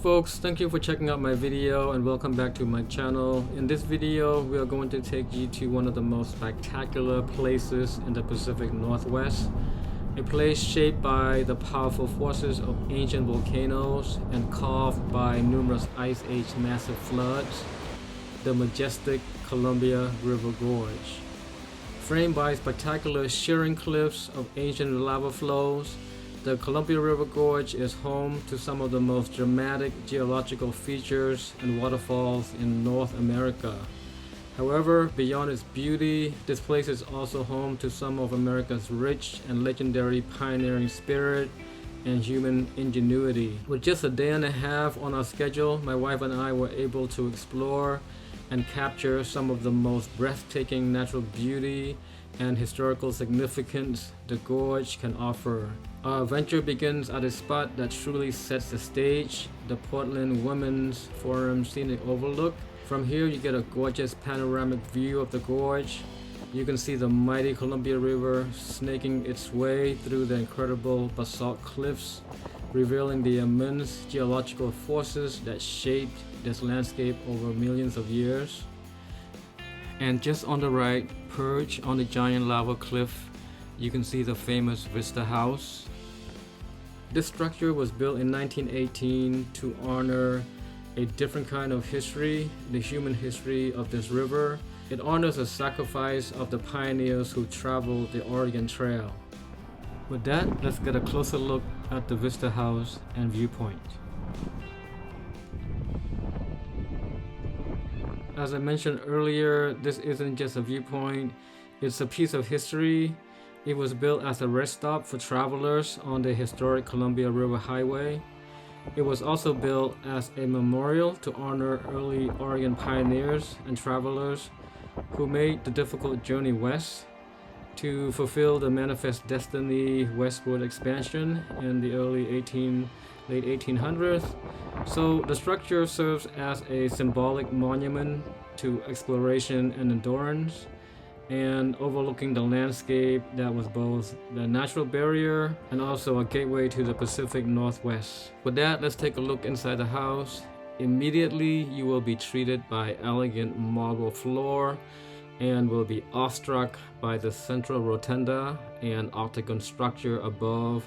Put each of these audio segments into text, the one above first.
folks, thank you for checking out my video and welcome back to my channel. In this video, we are going to take you to one of the most spectacular places in the Pacific Northwest. A place shaped by the powerful forces of ancient volcanoes and carved by numerous Ice Age massive floods, the majestic Columbia River Gorge. Framed by spectacular shearing cliffs of ancient lava flows, the Columbia River Gorge is home to some of the most dramatic geological features and waterfalls in North America. However, beyond its beauty, this place is also home to some of America's rich and legendary pioneering spirit and human ingenuity. With just a day and a half on our schedule, my wife and I were able to explore and capture some of the most breathtaking natural beauty and historical significance the gorge can offer. Our adventure begins at a spot that truly sets the stage, the Portland Women's Forum Scenic Overlook. From here you get a gorgeous panoramic view of the gorge. You can see the mighty Columbia River snaking its way through the incredible basalt cliffs, revealing the immense geological forces that shaped this landscape over millions of years. And just on the right, perched on the giant lava cliff, you can see the famous Vista House. This structure was built in 1918 to honor a different kind of history, the human history of this river. It honors the sacrifice of the pioneers who traveled the Oregon Trail. With that, let's get a closer look at the Vista House and Viewpoint. As I mentioned earlier, this isn't just a viewpoint, it's a piece of history. It was built as a rest stop for travelers on the historic Columbia River Highway. It was also built as a memorial to honor early Oregon pioneers and travelers who made the difficult journey west to fulfill the Manifest Destiny westward expansion in the late 1800s. So the structure serves as a symbolic monument to exploration and endurance, and overlooking the landscape that was both the natural barrier and also a gateway to the Pacific Northwest. With that, let's take a look inside the house. Immediately, you will be treated by elegant marble floor and will be awestruck by the central rotunda and octagon structure above,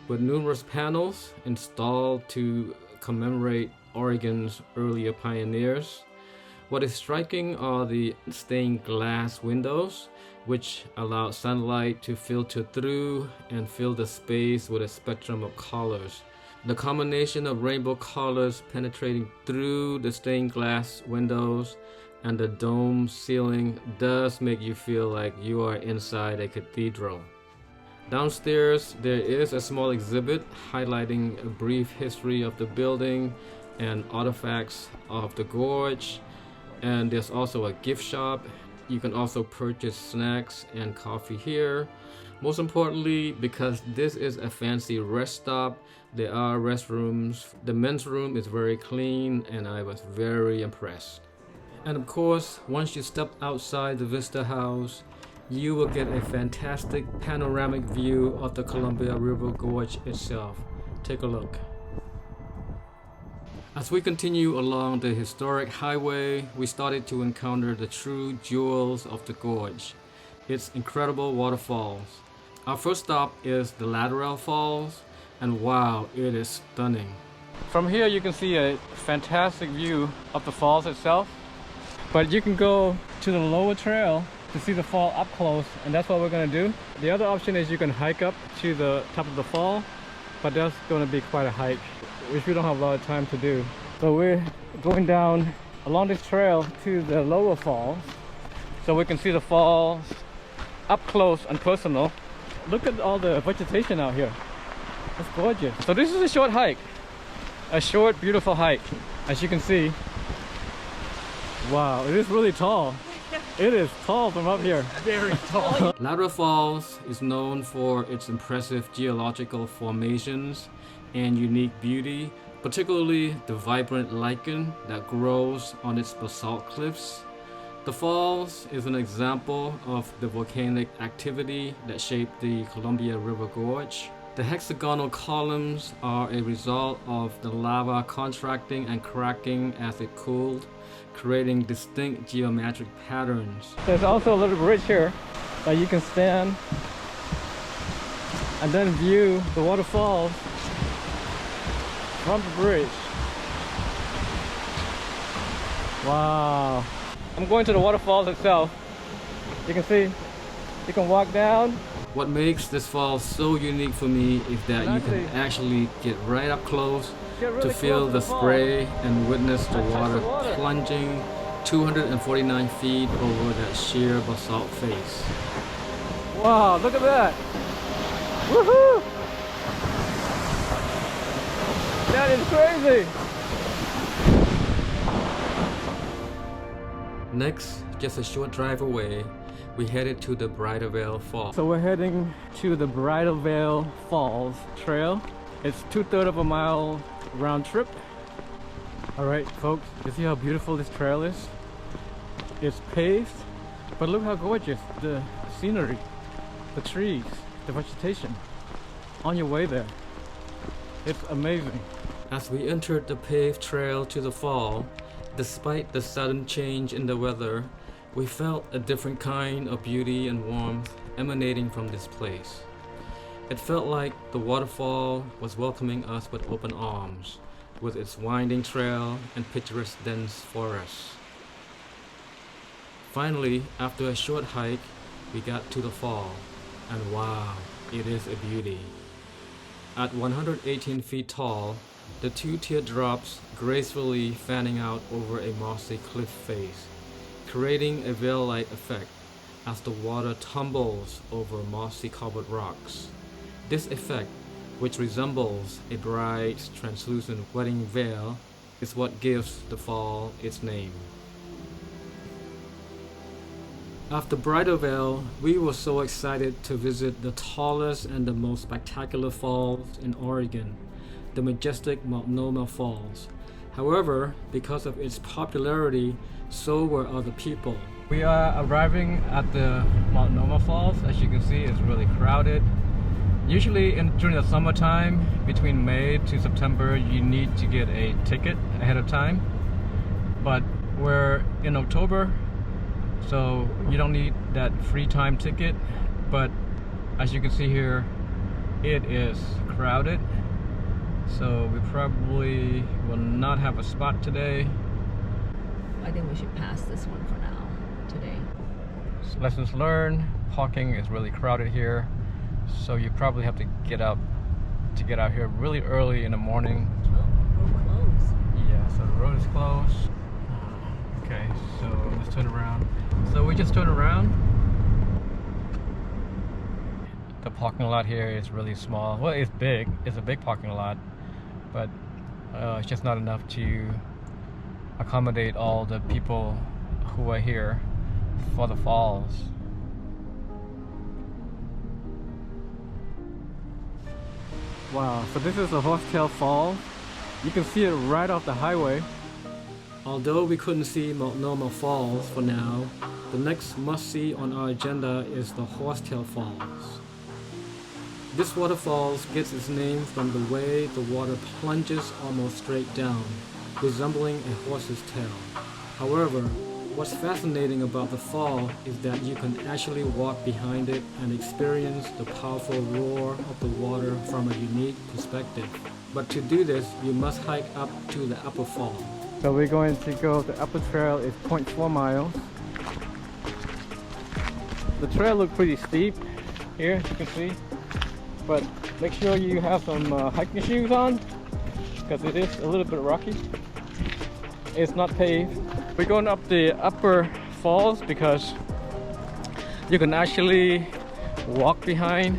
with numerous panels installed to commemorate Oregon's earlier pioneers. What is striking are the stained glass windows, which allow sunlight to filter through and fill the space with a spectrum of colors. The combination of rainbow colors penetrating through the stained glass windows and the dome ceiling does make you feel like you are inside a cathedral. Downstairs, there is a small exhibit highlighting a brief history of the building and artifacts of the gorge. And there's also a gift shop. You can also purchase snacks and coffee here. Most importantly, because this is a fancy rest stop, there are restrooms. The men's room is very clean and I was very impressed. And of course, once you step outside the Vista House, you will get a fantastic panoramic view of the Columbia River Gorge itself. Take a look. As we continue along the historic highway, we started to encounter the true jewels of the gorge, its incredible waterfalls. Our first stop is the Latourell Falls, and wow, it is stunning. From here you can see a fantastic view of the falls itself, but you can go to the lower trail to see the fall up close, and that's what we're going to do. The other option is you can hike up to the top of the fall, but that's going to be quite a hike, which we don't have a lot of time to do. So we're going down along this trail to the lower falls so we can see the falls up close and personal. Look at all the vegetation out here. It's gorgeous. So this is a short hike, a short beautiful hike, as you can see. Wow, it is really tall. It is tall from up here. Very tall. Latourell Falls is known for its impressive geological formations and unique beauty, particularly the vibrant lichen that grows on its basalt cliffs. The falls is an example of the volcanic activity that shaped the Columbia River Gorge. The hexagonal columns are a result of the lava contracting and cracking as it cooled, creating distinct geometric patterns. There's also a little bridge here that you can stand and then view the waterfalls from the bridge. Wow. I'm going to the waterfalls itself. You can see, you can walk down. What makes this fall so unique for me is that you can actually get right up close to feel the spray and witness the water plunging 249 feet over that sheer basalt face. Wow, look at that! Woohoo! That is crazy! Next, just a short drive away, we headed to the Bridal Falls. So we're heading to the Bridal Falls trail. It's 2/3 of a mile round trip. Alright folks, you see how beautiful this trail is? It's paved, but look how gorgeous the scenery, the trees, the vegetation on your way there. It's amazing. As we entered the paved trail to the fall, despite the sudden change in the weather, we felt a different kind of beauty and warmth emanating from this place. It felt like the waterfall was welcoming us with open arms, with its winding trail and picturesque dense forests. Finally, after a short hike, we got to the fall, and wow, it is a beauty. At 118 feet tall, the two teardrops gracefully fanning out over a mossy cliff face, creating a veil-like effect as the water tumbles over mossy covered rocks. This effect, which resembles a bride's translucent wedding veil, is what gives the fall its name. After Bridal, we were so excited to visit the tallest and the most spectacular falls in Oregon, the majestic Multnomah Falls. However, because of its popularity, so were other people. We are arriving at the Multnomah Falls. As you can see, it's really crowded. Usually during the summertime, between May to September, you need to get a ticket ahead of time. But we're in October, so you don't need that free time ticket. But as you can see here, it is crowded. So we probably will not have a spot today. I think we should pass this one for now, today. Lessons learned, parking is really crowded here. So you probably have to get out here really early in the morning. Oh, road closed. Yeah, so the road is closed. Okay, so let's turn around. So we just turned around. The parking lot here is really small. Well, it's big. It's a big parking lot, but it's just not enough to accommodate all the people who are here for the falls. Wow, so this is the Horsetail Falls. You can see it right off the highway. Although we couldn't see Multnomah Falls for now, the next must-see on our agenda is the Horsetail Falls. This waterfall gets its name from the way the water plunges almost straight down, resembling a horse's tail. However, what's fascinating about the fall is that you can actually walk behind it and experience the powerful roar of the water from a unique perspective. But to do this, you must hike up to the upper fall. So we're going to go, the upper trail is 0.4 miles. The trail looks pretty steep here, as you can see. But make sure you have some hiking shoes on, because it is a little bit rocky. It's not paved. We're going up the upper falls because you can actually walk behind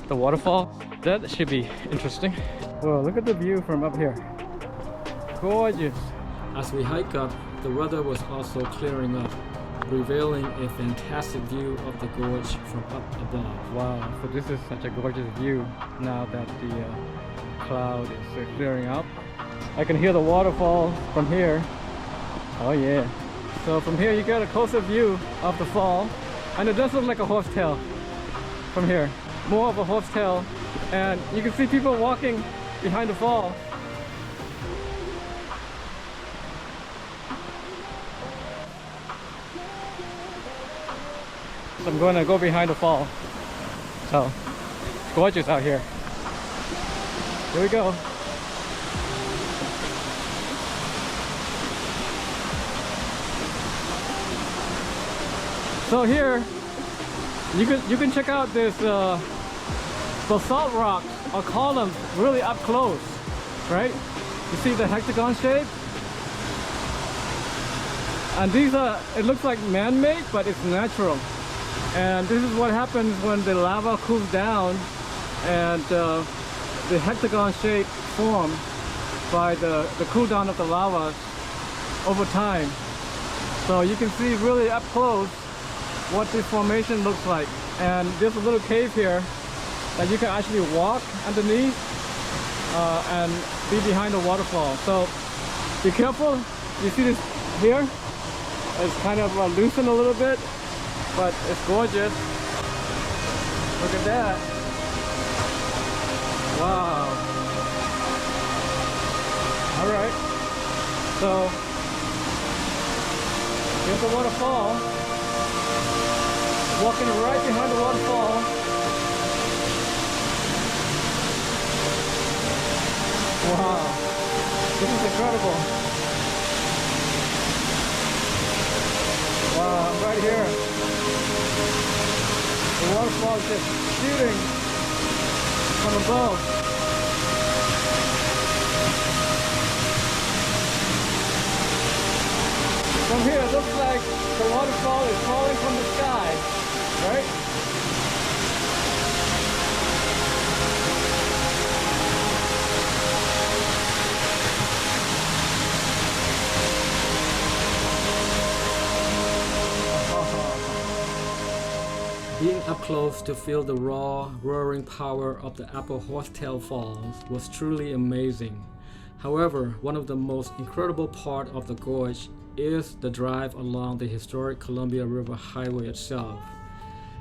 the waterfall. That should be interesting. Well, look at the view from up here. Gorgeous. As we hike up, the weather was also clearing up, revealing a fantastic view of the gorge from up above. Wow, so this is such a gorgeous view now that the cloud is clearing up. I can hear the waterfall from here. Oh yeah. So from here you get a closer view of the fall, and it does look like a horsetail from here. More of a horsetail And you can see people walking behind the fall. So I'm going to go behind the fall. So it's gorgeous out here. Here we go. So here you can check out this basalt rock or columns really up close, right? You see the hexagon shape? And these are, it looks like man-made, but it's natural. And this is what happens when the lava cools down and the hexagon shape forms by the cool down of the lava over time. So you can see really up close what this formation looks like. And there's a little cave here that you can actually walk underneath and be behind the waterfall. So be careful. You see this here? It's kind of loosened a little bit, but it's gorgeous. Look at that. Wow. All right. So here's the waterfall. Walking right behind the waterfall. Wow, this is incredible. Wow, I'm right here. The waterfall is just shooting from above. From here, it looks like the waterfall is falling from the sky, right? Being up close to feel the raw, roaring power of the upper Horsetail Falls was truly amazing. However, one of the most incredible part of the gorge is the drive along the historic Columbia River Highway itself.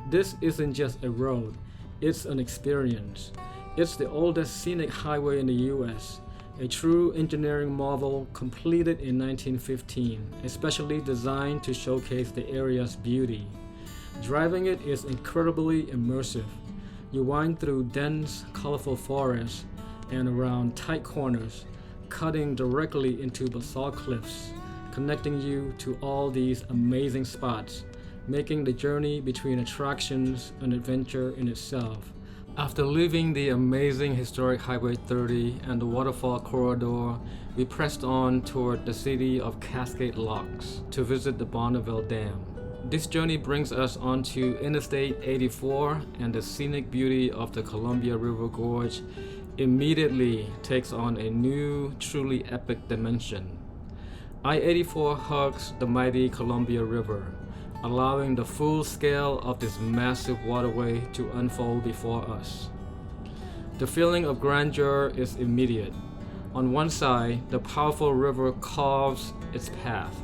This isn't just a road, it's an experience. It's the oldest scenic highway in the US, a true engineering marvel completed in 1915, especially designed to showcase the area's beauty. Driving it is incredibly immersive. You wind through dense, colorful forests and around tight corners, cutting directly into basalt cliffs, connecting you to all these amazing spots, making the journey between attractions an adventure in itself. After leaving the amazing historic Highway 30 and the waterfall corridor, we pressed on toward the city of Cascade Locks to visit the Bonneville Dam. This journey brings us onto Interstate 84, and the scenic beauty of the Columbia River Gorge immediately takes on a new, truly epic dimension. I-84 hugs the mighty Columbia River, allowing the full scale of this massive waterway to unfold before us. The feeling of grandeur is immediate. On one side, the powerful river carves its path,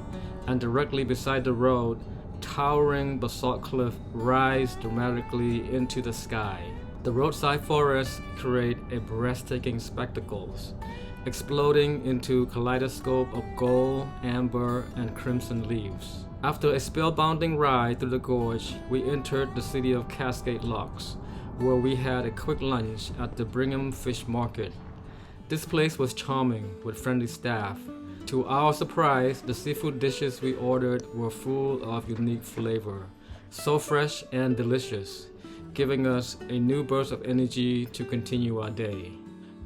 and directly beside the road, towering basalt cliffs rise dramatically into the sky. The roadside forests create a breathtaking spectacles, exploding into kaleidoscope of gold, amber, and crimson leaves. After a spellbinding ride through the gorge, we entered the city of Cascade Locks, where we had a quick lunch at the Brigham Fish Market. This place was charming with friendly staff. To our surprise, the seafood dishes we ordered were full of unique flavor, so fresh and delicious, giving us a new burst of energy to continue our day.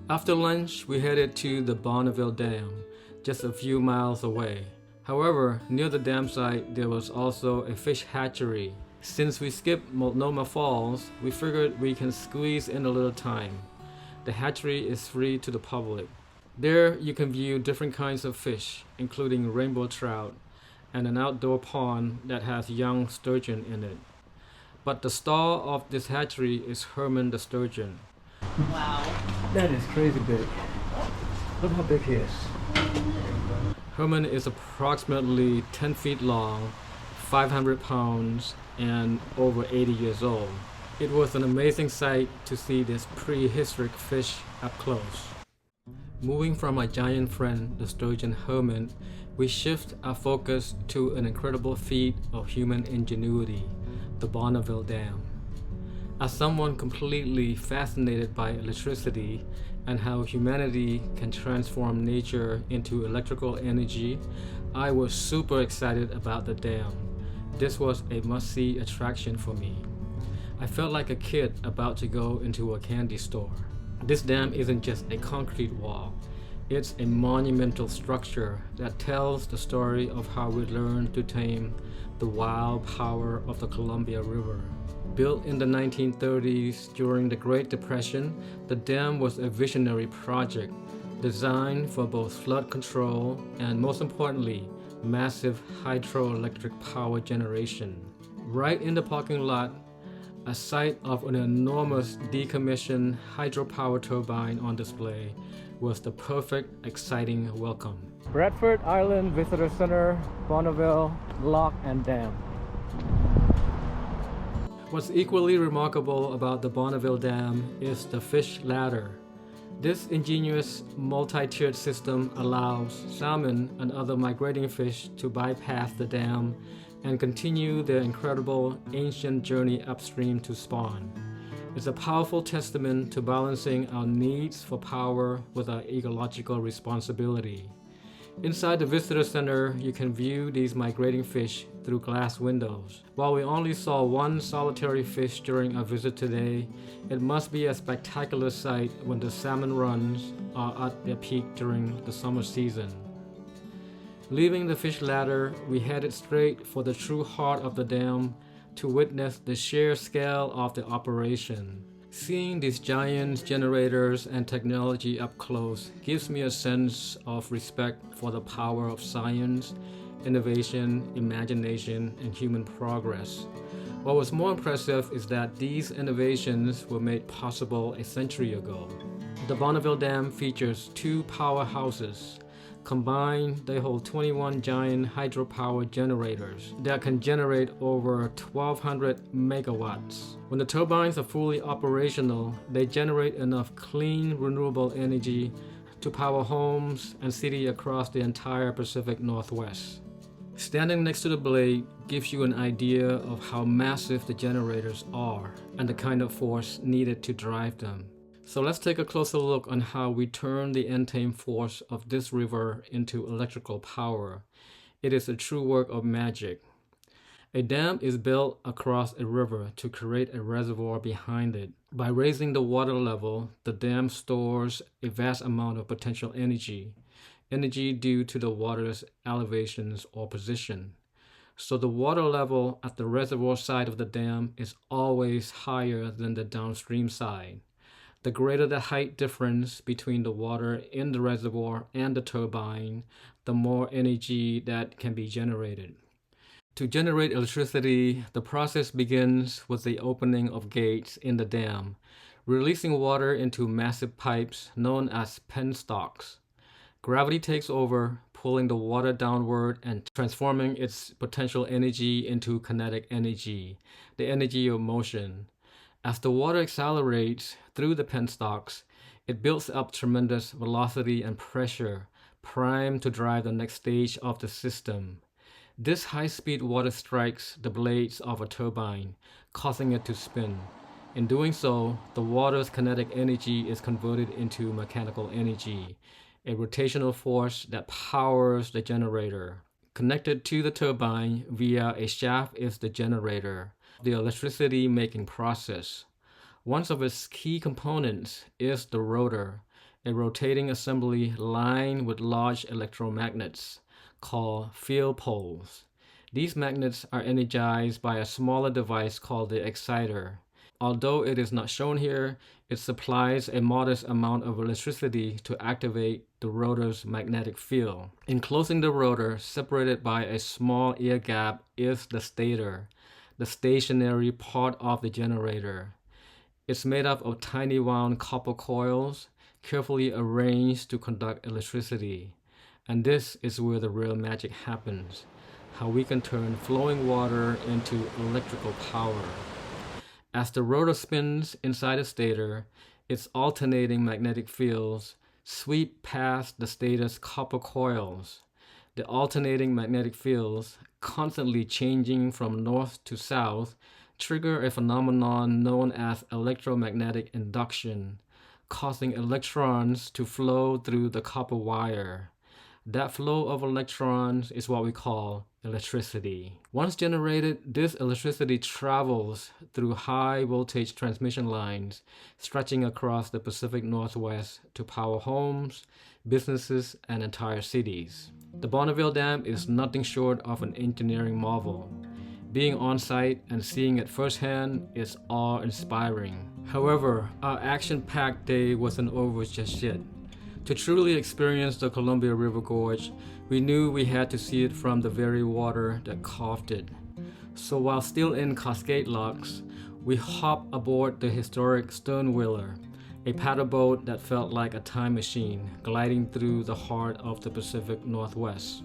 After lunch, we headed to the Bonneville Dam, just a few miles away. However, near the dam site, there was also a fish hatchery. Since we skipped Multnomah Falls, we figured we can squeeze in a little time. The hatchery is free to the public. There, you can view different kinds of fish, including rainbow trout, and an outdoor pond that has young sturgeon in it. But the star of this hatchery is Herman the sturgeon. Wow. That is crazy big. Look how big he is. Herman is approximately 10 feet long, 500 pounds, and over 80 years old. It was an amazing sight to see this prehistoric fish up close. Moving from my giant friend, the sturgeon hermit, we shift our focus to an incredible feat of human ingenuity, the Bonneville Dam. As someone completely fascinated by electricity and how humanity can transform nature into electrical energy, I was super excited about the dam. This was a must-see attraction for me. I felt like a kid about to go into a candy store. This dam isn't just a concrete wall. It's a monumental structure that tells the story of how we learned to tame the wild power of the Columbia River. Built in the 1930s during the Great Depression, the dam was a visionary project designed for both flood control and, most importantly, massive hydroelectric power generation. Right in the parking lot, a sight of an enormous decommissioned hydropower turbine on display was the perfect, exciting welcome. Bradford Island Visitor Center, Bonneville Lock and Dam. What's equally remarkable about the Bonneville Dam is the fish ladder. This ingenious multi-tiered system allows salmon and other migrating fish to bypass the dam and continue their incredible ancient journey upstream to spawn. It's a powerful testament to balancing our needs for power with our ecological responsibility. Inside the visitor center, you can view these migrating fish through glass windows. While we only saw one solitary fish during our visit today, it must be a spectacular sight when the salmon runs are at their peak during the summer season. Leaving the fish ladder, we headed straight for the true heart of the dam to witness the sheer scale of the operation. Seeing these giant generators and technology up close gives me a sense of respect for the power of science, innovation, imagination, and human progress. What was more impressive is that these innovations were made possible a century ago. The Bonneville Dam features two powerhouses. Combined, they hold 21 giant hydropower generators that can generate over 1,200 megawatts. When the turbines are fully operational, they generate enough clean, renewable energy to power homes and cities across the entire Pacific Northwest. Standing next to the blade gives you an idea of how massive the generators are and the kind of force needed to drive them. So let's take a closer look on how we turn the untamed force of this river into electrical power. It is a true work of magic. A dam is built across a river to create a reservoir behind it. By raising the water level, the dam stores a vast amount of potential energy due to the water's elevations or position. So the water level at the reservoir side of the dam is always higher than the downstream side. The greater the height difference between the water in the reservoir and the turbine, the more energy that can be generated. To generate electricity, the process begins with the opening of gates in the dam, releasing water into massive pipes known as penstocks. Gravity takes over, pulling the water downward and transforming its potential energy into kinetic energy, the energy of motion. As the water accelerates through the penstocks, it builds up tremendous velocity and pressure, primed to drive the next stage of the system. This high-speed water strikes the blades of a turbine, causing it to spin. In doing so, the water's kinetic energy is converted into mechanical energy, a rotational force that powers the generator. Connected to the turbine via a shaft is the generator, the electricity making process. One of its key components is the rotor, a rotating assembly lined with large electromagnets called field poles. These magnets are energized by a smaller device called the exciter. Although it is not shown here, it supplies a modest amount of electricity to activate the rotor's magnetic field. Enclosing the rotor, separated by a small air gap, is the stator, the stationary part of the generator. It's made up of tiny wound copper coils, carefully arranged to conduct electricity. And this is where the real magic happens, how we can turn flowing water into electrical power. As the rotor spins inside the stator, its alternating magnetic fields sweep past the stator's copper coils. The alternating magnetic fields, constantly changing from north to south, trigger a phenomenon known as electromagnetic induction, causing electrons to flow through the copper wire. That flow of electrons is what we call electricity. Once generated, this electricity travels through high voltage transmission lines stretching across the Pacific Northwest to power homes, businesses, and entire cities. The Bonneville Dam is nothing short of an engineering marvel. Being on site and seeing it firsthand is awe-inspiring. However, our action-packed day wasn't over just yet. To truly experience the Columbia River Gorge, we knew we had to see it from the very water that carved it. So while still in Cascade Locks, we hopped aboard the historic Sternwheeler, a paddle boat that felt like a time machine gliding through the heart of the Pacific Northwest.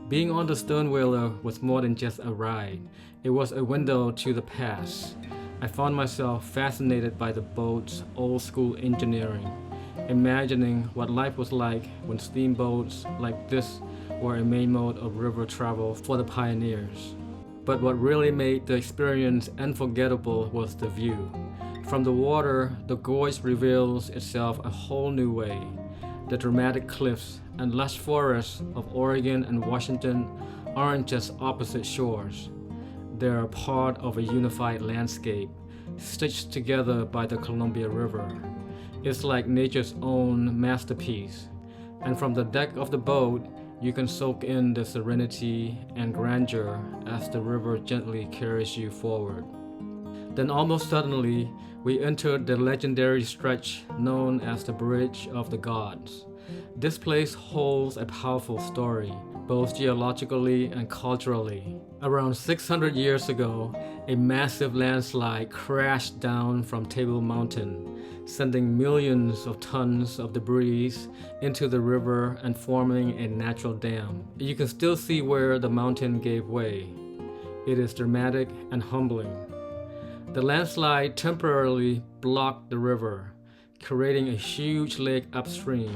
Being on the Sternwheeler was more than just a ride. It was a window to the past. I found myself fascinated by the boat's old-school engineering, imagining what life was like when steamboats like this were a main mode of river travel for the pioneers. But what really made the experience unforgettable was the view. From the water, the gorge reveals itself a whole new way. The dramatic cliffs and lush forests of Oregon and Washington aren't just opposite shores. They're a part of a unified landscape, stitched together by the Columbia River. It's like nature's own masterpiece. And from the deck of the boat, you can soak in the serenity and grandeur as the river gently carries you forward. Then almost suddenly, we entered the legendary stretch known as the Bridge of the Gods. This place holds a powerful story, both geologically and culturally. Around 600 years ago, a massive landslide crashed down from Table Mountain, sending millions of tons of debris into the river and forming a natural dam. You can still see where the mountain gave way. It is dramatic and humbling. The landslide temporarily blocked the river, creating a huge lake upstream.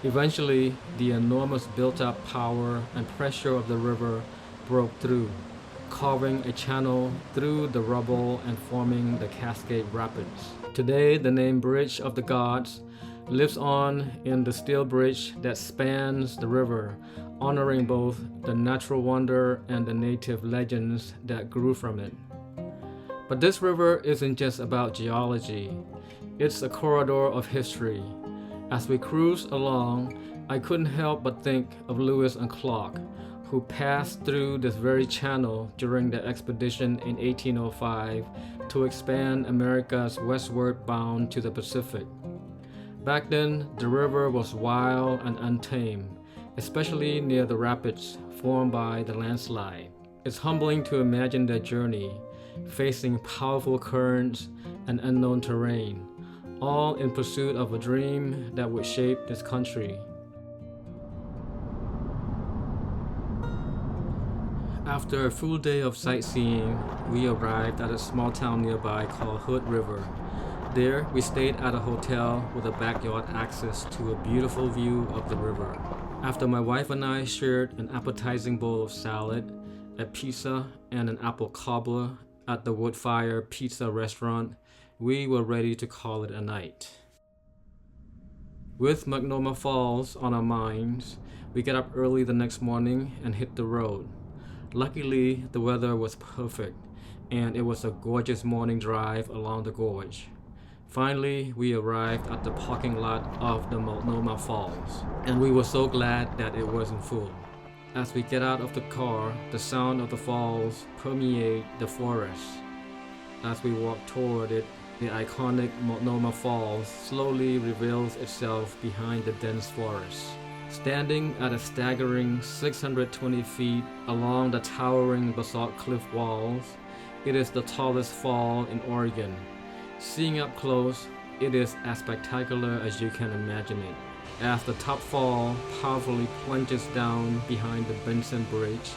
Eventually, the enormous built-up power and pressure of the river broke through, carving a channel through the rubble and forming the Cascade Rapids. Today, the name Bridge of the Gods lives on in the steel bridge that spans the river, honoring both the natural wonder and the native legends that grew from it. But this river isn't just about geology. It's a corridor of history. As we cruised along, I couldn't help but think of Lewis and Clark, who passed through this very channel during the expedition in 1805 to expand America's westward bound to the Pacific. Back then, the river was wild and untamed, especially near the rapids formed by the landslide. It's humbling to imagine their journey, facing powerful currents and unknown terrain, all in pursuit of a dream that would shape this country. After a full day of sightseeing, we arrived at a small town nearby called Hood River. There, we stayed at a hotel with a backyard access to a beautiful view of the river. After my wife and I shared an appetizing bowl of salad, a pizza, and an apple cobbler at the Woodfire Pizza restaurant, we were ready to call it a night. With Multnomah Falls on our minds, we got up early the next morning and hit the road. Luckily, the weather was perfect, and it was a gorgeous morning drive along the gorge. Finally, we arrived at the parking lot of the Multnomah Falls, and we were so glad that it wasn't full. As we get out of the car, the sound of the falls permeates the forest. As we walk toward it, the iconic Multnomah Falls slowly reveals itself behind the dense forest. Standing at a staggering 620 feet along the towering basalt cliff walls, it is the tallest fall in Oregon. Seeing up close, it is as spectacular as you can imagine it. As the top fall powerfully plunges down behind the Benson Bridge,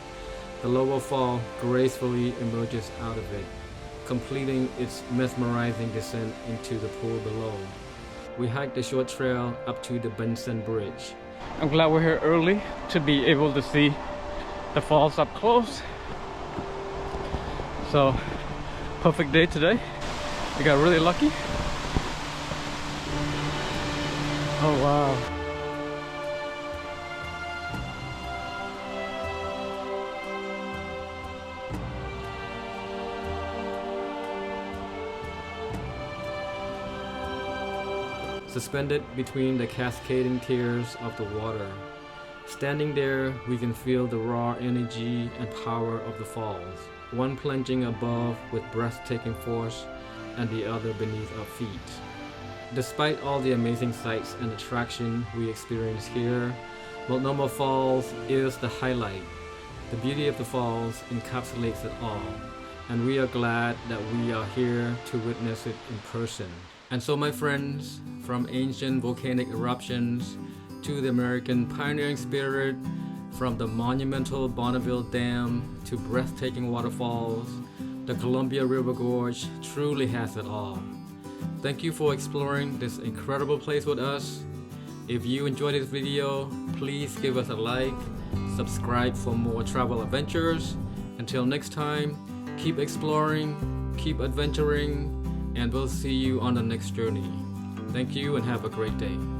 the lower fall gracefully emerges out of it, completing its mesmerizing descent into the pool below. We hiked the short trail up to the Benson Bridge. I'm glad we're here early to be able to see the falls up close. So, perfect day today. We got really lucky. Oh wow. Suspended between the cascading tiers of the water. Standing there, we can feel the raw energy and power of the falls, one plunging above with breathtaking force and the other beneath our feet. Despite all the amazing sights and attraction we experience here, Multnomah Falls is the highlight. The beauty of the falls encapsulates it all, and we are glad that we are here to witness it in person. And so my friends, from ancient volcanic eruptions to the American pioneering spirit, from the monumental Bonneville Dam to breathtaking waterfalls, the Columbia River Gorge truly has it all. Thank you for exploring this incredible place with us. If you enjoyed this video, please give us a like, subscribe for more travel adventures. Until next time, keep exploring, keep adventuring, and we'll see you on the next journey. Thank you and have a great day.